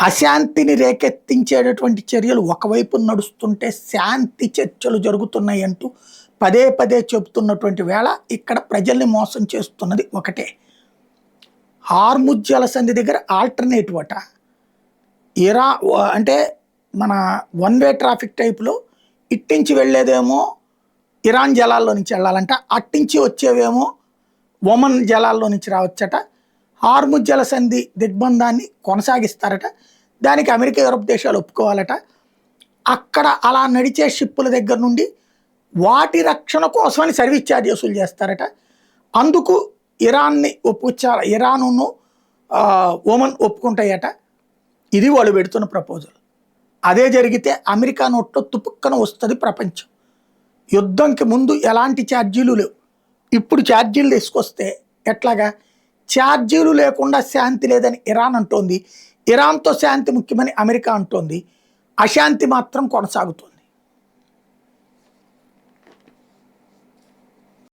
అశాంతిని రేకెత్తించేటటువంటి చర్యలు ఒకవైపు నడుస్తుంటే శాంతి చర్చలు జరుగుతున్నాయి అంటూ పదే పదే చెబుతున్నటువంటి వేళ ఇక్కడ ప్రజల్ని మోసం చేస్తున్నది ఒకటే. హార్ముజ్ జలసంధి దగ్గర ఆల్టర్నేటివ్ అట. అంటే మన వన్ వే ట్రాఫిక్ టైప్లో ఇట్టించి వెళ్ళేదేమో ఇరాన్ జలాల్లో నుంచి వెళ్ళాలంట, అట్టించి వచ్చేవేమో ఒమన్ జలాల్లో నుంచి రావచ్చట. హార్ముజ్ జలసంధి దిగ్బంధాన్ని కొనసాగిస్తారట. దానికి అమెరికా, యూరప్ దేశాలు ఒప్పుకోవాలట. అక్కడ అలా నడిచే షిప్పుల దగ్గర నుండి వాటి రక్షణ కోసమని సర్వీస్ ఛార్జ్ వసూలు చేస్తారట. అందుకు ఇరాన్ని ఒప్పుచాల, ఇరానును ఒమన్ ఒప్పుకుంటాయట. ఇది వాళ్ళు పెడుతున్న ప్రపోజల్. అదే జరిగితే అమెరికా నోట్లో తుపుక్కన వస్తుంది ప్రపంచం. యుద్ధంకి ముందు ఎలాంటి ఛార్జీలు లేవు, ఇప్పుడు ఛార్జీలు తీసుకొస్తే ఎట్లాగా? ఛార్జీలు లేకుండా శాంతి లేదని ఇరాన్ అంటోంది, ఇరాన్తో శాంతి ముఖ్యమని అమెరికా అంటోంది, అశాంతి మాత్రం కొనసాగుతుంది.